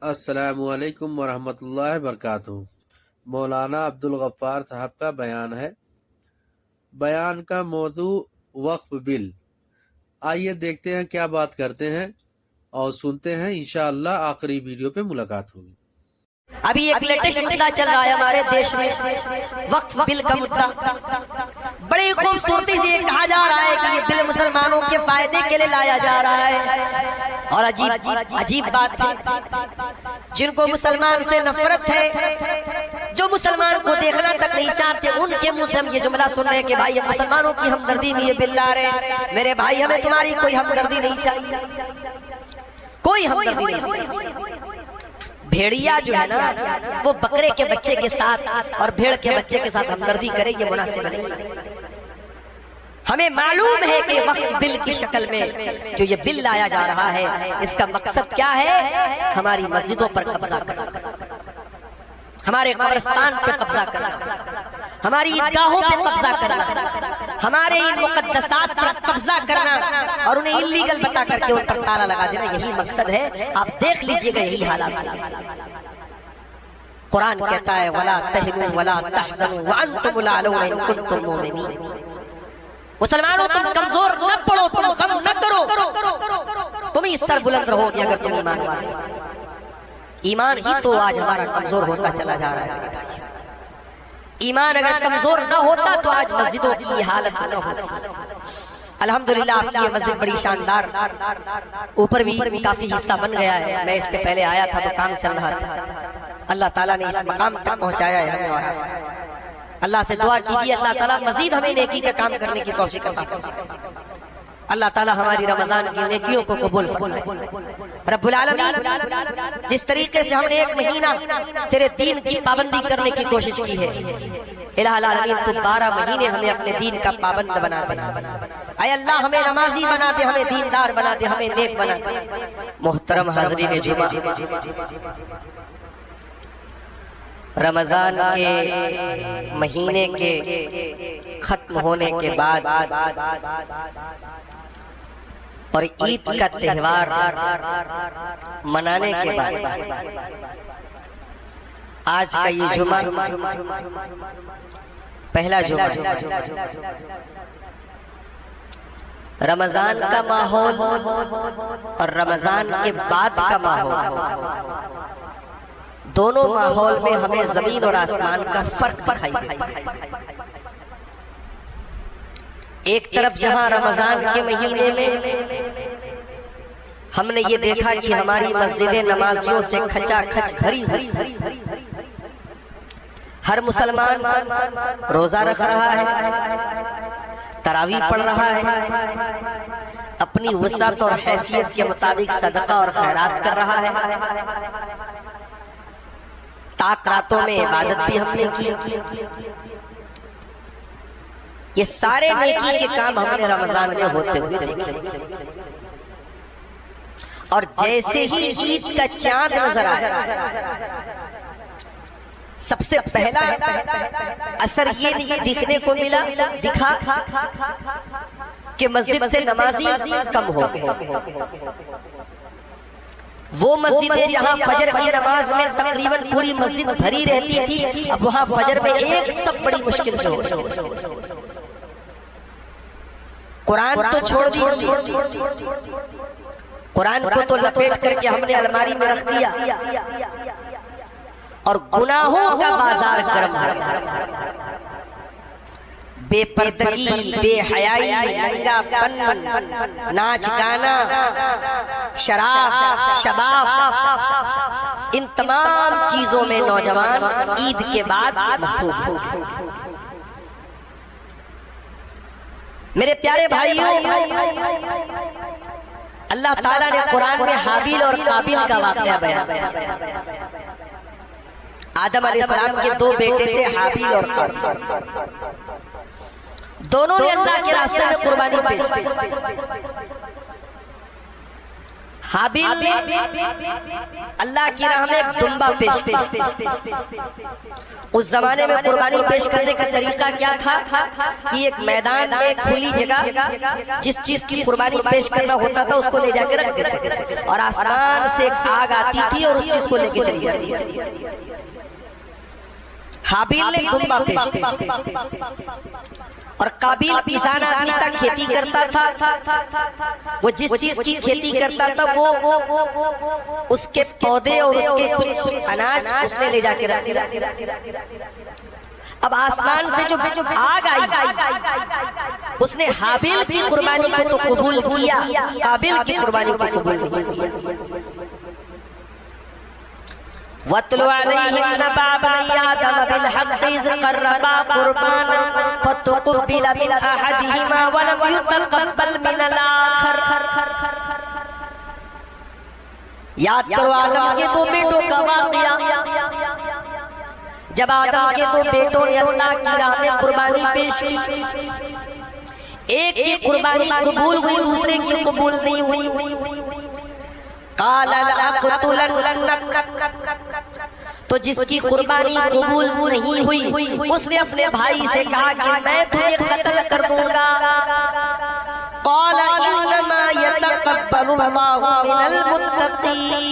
السلام علیکم ورحمۃ اللہ وبرکاتہ۔ مولانا عبدالغفار صاحب کا بیان ہے۔ بیان کا موضوع وقف بل۔ آئیے دیکھتے ہیں کیا بات کرتے ہیں اور سنتے ہیں، انشاءاللہ آخری ویڈیو پہ ملاقات ہوگی۔ ابھی ایک لیٹسٹ مدعا چل رہا ہے ہمارے دیش میں، وقف بل کا مدعا۔ بڑی خوبصورتی سے یہ کہا جا رہا ہے کہ یہ بل مسلمانوں کے فائدے کے لیے لایا جا رہا ہے، اور عجیب بات ہے، جن کو مسلمان سے نفرت ہے، جو مسلمان کو دیکھنا تک نہیں چاہتے، ان کے منہ سے ہم یہ جملہ سن رہے ہیں کہ بھائی ہم مسلمانوں کی ہمدردی میں یہ بل لا رہے ہیں۔ میرے بھائی، ہمیں تمہاری کوئی ہمدردی نہیں چاہیے، کوئی ہمدردی نہیں چاہیے۔ بھیڑیا جو ہے نا، وہ بکرے کے بچے کے ساتھ اور بھیڑ کے بچے کے ساتھ ہمدردی کرے، یہ مناسب نہیں ہے۔ ہمیں معلوم ہے کہ وقف بل کی شکل میں جو یہ بل لایا جا رہا ہے، اس کا مقصد کیا ہے؟ ہماری مسجدوں پر قبضہ کرنا، ہمارے قبرستان پہ قبضہ کرنا، ہماری عیدگاہوں پہ قبضہ کرنا، ہمارے ان مقدسات پر قبضہ کرنا اور انہیں انلیگل بتا کر کے ان پر تالا لگا دینا، یہی مقصد ہے۔ آپ دیکھ لیجئے گا یہی حالات ہے۔ قرآن کہتا ہے وَلَا تَهِنُوا وَلَا تَحْزَنُوا وَأَنْتُمُ الْأَعْلَوْنَ إِن كُنتُم مُؤْمِنِينَ۔ مسلمانوں، تم کمزور نہ پڑو، تم غم نہ کرو، تم ہی سر بلند رہو گے اگر تم ایمان والے۔ ایمان ہی تو آج ہمارا کمزور ہوتا چلا جا رہا ہے۔ ایمان اگر کمزور نہ ہوتا تو آج مسجدوں کی حالت نہ ہوتی۔ الحمدللہ آپ کی یہ مسجد بڑی شاندار، اوپر بھی کافی حصہ بن گیا ہے۔ میں اس کے پہلے آیا تھا تو کام چل رہا تھا، اللہ تعالیٰ نے اس مقام تک پہنچایا ہے ہمیں، اور اللہ سے دعا کیجیے اللہ تعالیٰ مزید ہمیں نیکی کا کام کرنے کی توفیق عطا فرمائے۔ اللہ تعالیٰ ہماری رمضان کی نیکیوں کو قبول فرمائے۔ رب العالمین، جس طریقے سے ہم نے ایک مہینہ تیرے دین کی پابندی کرنے کی کوشش کی ہے، الہ العالمین تو 12 مہینے ہمیں اپنے دین کا پابند بنا دے۔ اے اللہ، ہمیں نمازی بنا دے، ہمیں دیندار بنا دے، ہمیں نیک بنا دے۔ محترم حاضرین جمعہ، رمضان کے مہینے کے ختم ہونے کے بعد اور عید کا تہوار منانے کے بعد آج کا یہ جمعہ پہلا جمعہ ہے۔ رمضان کا ماحول اور رمضان کے بعد کا ماحول، دونوں ماحول میں ہمیں زمین اور آسمان کا فرق دکھائی دیتا ہے۔ ایک طرف جہاں رمضان کے مہینے میں ہم نے یہ دیکھا کہ ہماری مسجدیں نمازیوں سے کھچا کھچ بھری ہوئی، ہر مسلمان روزہ رکھ رہا ہے، تراویح پڑھ رہا ہے، اپنی وسعت اور حیثیت کے مطابق صدقہ اور خیرات کر رہا ہے، تاک راتوں میں عبادت بھی ہم نے کی۔ یہ سارے نیکی کے کام ہم نے رمضان میں ہوتے ہوئے دیکھے، اور جیسے ہی عید کا چاند نظر آیا، سب سے پہلا اثر یہ دیکھنے کو دکھا کہ مسجد سے نمازی کم ہو گئے۔ وہ مسجدیں جہاں فجر کی نماز میں تقریباً پوری مسجد بھری رہتی تھی، اب وہاں فجر میں ایک سب بڑی مشکل سے ہو رہی ہے۔ قرآن تو چھوڑ دیجیے، قرآن کو تو لپیٹ کر کے ہم نے الماری میں رکھ دیا، اور گناہوں کا بازار گرم ہو گیا۔ بے پردگی، بے حیائی، ننگا پن، ناچ گانا، شراب، شباب، ان تمام چیزوں میں نوجوان عید کے بعد مصروف ہو گئے۔ میرے پیارے بھائیوں، اللہ تعالیٰ نے قرآن میں حابیل اور قابیل کا واقعہ بیان کیا۔ آدم علیہ السلام کے 2 بیٹے تھے، حابیل اور قابیل، دونوں نے اللہ کے راستے میں قربانی پیش کی۔ حابیل نے اللہ کی راہ میں ایک دمبا پیش کیا۔ اس زمانے میں قربانی پیش کرنے کا طریقہ کیا تھا کہ ایک میدان میں کھلی جگہ جس چیز کی قربانی پیش کرنا ہوتا تھا اس کو لے جا کے رکھ دیتے تھے، اور آسمان سے ایک آگ آتی تھی اور اس چیز کو لے کے چلی جاتی تھی۔ حابیل نے دمبا پیش کیا، اور قابیل کسان آدمی تھا، کھیتی کرتا تھا۔ وہ جس چیز کی کھیتی کرتا تھا وہ اس کے پودے اور اس کے کچھ اناج اس نے لے جا کے رکھ دیا۔ اب آسمان سے جو آگ آئی اس نے حابیل کی قربانی کو تو قبول کیا، قابیل کی قربانی کو قبول نہیں کیا۔ وَاتْلُ عَلَيْهِمْ نَبَأَ ابْنَيْ آدَمَ بِالْحَقِّ إِذْ قَرَّبَا قُرْبَانًا فَتُقُبِّلَ مِنْ أَحَدِهِمَا وَلَمْ يُتَقَبَّلْ مِنَ الْآخَرِ۔ یاد کرو آدم کے دو بیٹوں کا واقعہ۔ جب آدم کے دو بیٹوں نے اللہ کی راہ میں قربانی پیش کی، ایک کی قربانی قبول ہوئی، دوسرے کی قبول نہیں ہوئی۔ قال لأقتلنك، تو جس کی قربانی قبول نہیں ہوئی اس نے اپنے بھائی سے کہا کہ میں تجھے قتل کر دوں گا۔ قال انما يتقبل الله من المتقين۔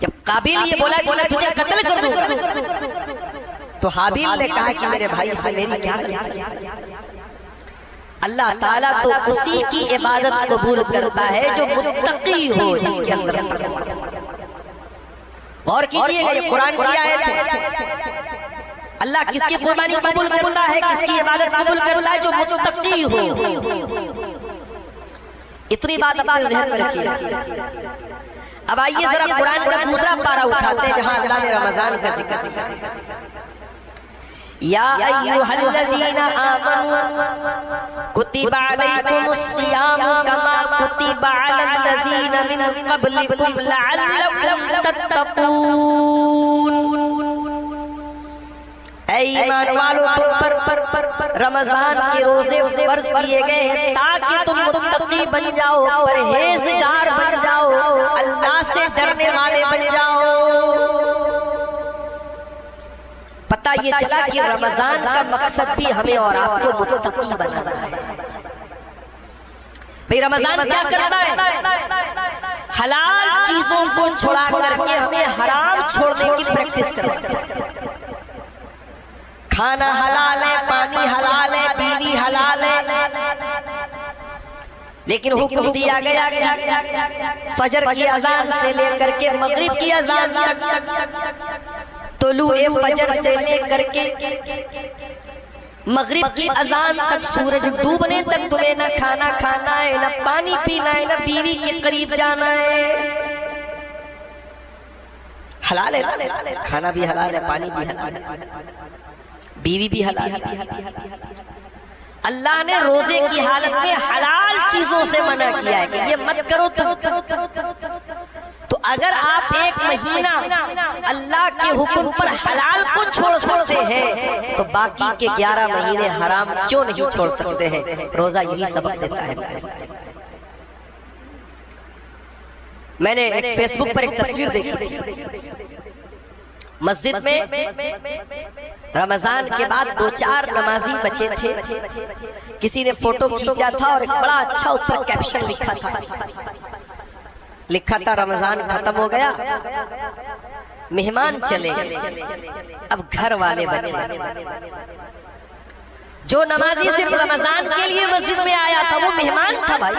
جب قابیل یہ بولا کہ میں تجھے قتل کر دوں گا تو حابیل نے کہا کہ میرے بھائی اس میں میری کیا غلطی ہے؟ اللہ تعالیٰ تو اسی کی عبادت قبول کرتا ہے جو متقی ہو، جس کے اندر تقویٰ۔ غور کیجئے گا، یہ قرآن کی آیت ہے۔ اللہ کس کی قربانی قبول کرتا ہے، کس کی عبادت قبول کرتا ہے؟ جو متقی ہو۔ اتنی بات اپنے ذہن میں رکھیے۔ اب آئیے ذرا قرآن کا دوسرا پارہ اٹھاتے ہیں جہاں اللہ نے رمضان کا ذکر کیا ہے۔ یا ایھا الذین آمنوا کتب علیکم الصیام کما کتب علی الذین من قبلکم لعلکم تتقون۔ اے ایمان والو، تم پر رمضان کے روزے فرض کیے گئے ہیں تاکہ تم متقی بن جاؤ، پرہیزگار بن جاؤ، اللہ سے ڈرنے والے بن جاؤ۔ پتہ یہ چلا کہ رمضان کا مقصد بھی ہمیں اور آپ کو متقی بنانا ہے۔ بھئی رمضان کیا کرتا ہے؟ حلال چیزوں کو چھوڑا کر کے ہمیں حرام چھوڑنے کی پریکٹس کرتا ہے۔ کھانا حلال ہے، پانی حلال ہے، بیوی حلال ہے، لیکن حکم دیا گیا کہ فجر کی اذان سے لے کر کے مغرب کی اذان تک، طلوع فجر سے لے کر کے مغرب کی اذان تک، سورج ڈوبنے تک تمہیں نہ کھانا کھانا ہے، نہ پانی پینا ہے، نہ بیوی کے قریب جانا ہے۔ حلال ہے نا، کھانا بھی حلال ہے، پانی بھی حلال ہے، بیوی بھی حلال ہے۔ اللہ نے روزے کی حالت میں حلال چیزوں سے منع کیا ہے کہ یہ مت کرو تم۔ تو اگر آپ ایک مہینہ اللہ کے حکم پر حلال کو چھوڑ سکتے ہیں تو باقی کے 11 مہینے حرام کیوں نہیں چھوڑ سکتے ہیں؟ روزہ یہی سبق دیتا ہے۔ میں نے ایک فیس بک پر ایک تصویر دیکھی تھی، مسجد میں رمضان کے بعد 2-4 نمازی بچے تھے، کسی نے فوٹو کھینچا تھا اور ایک بڑا اچھا اس پر کیپشن لکھا تھا رمضان ختم ہو گیا، مہمان چلے گئے، اب گھر والے بچے۔ جو نمازی صرف رمضان کے لیے مسجد میں آیا تھا وہ مہمان تھا بھائی،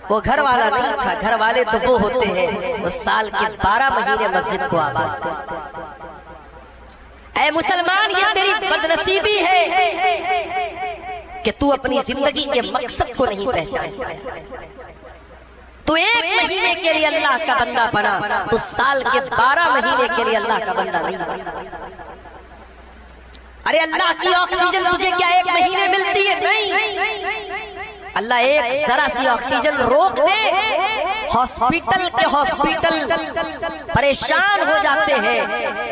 وہ گھر والا نہیں تھا۔ گھر والے تو وہ ہوتے ہیں وہ سال کے 12 مہینے مسجد کو آباد کرتے ہیں۔ اے مسلمان، یہ تیری بدنصیبی ہے کہ تو اپنی زندگی کے مقصد کو نہیں پہچان پایا۔ تو ایک مہینے کے لیے اللہ کا بندہ بنا تو سال کے 12 مہینے کے لیے اللہ کا بندہ نہیں بنا۔ ارے اللہ کی آکسیجن تجھے کیا ایک مہینے ملتی ہے؟ نہیں، اللہ ایک ذرا سی آکسیجن روک دے، ہاسپیٹل کے ہاسپیٹل پریشان ہو جاتے ہیں۔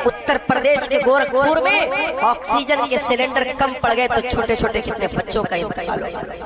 اتر پردیش کے گورکھپور میں آکسیجن کے سلنڈر کم پڑ گئے تو چھوٹے چھوٹے کتنے بچوں کا انتقال ہو گیا۔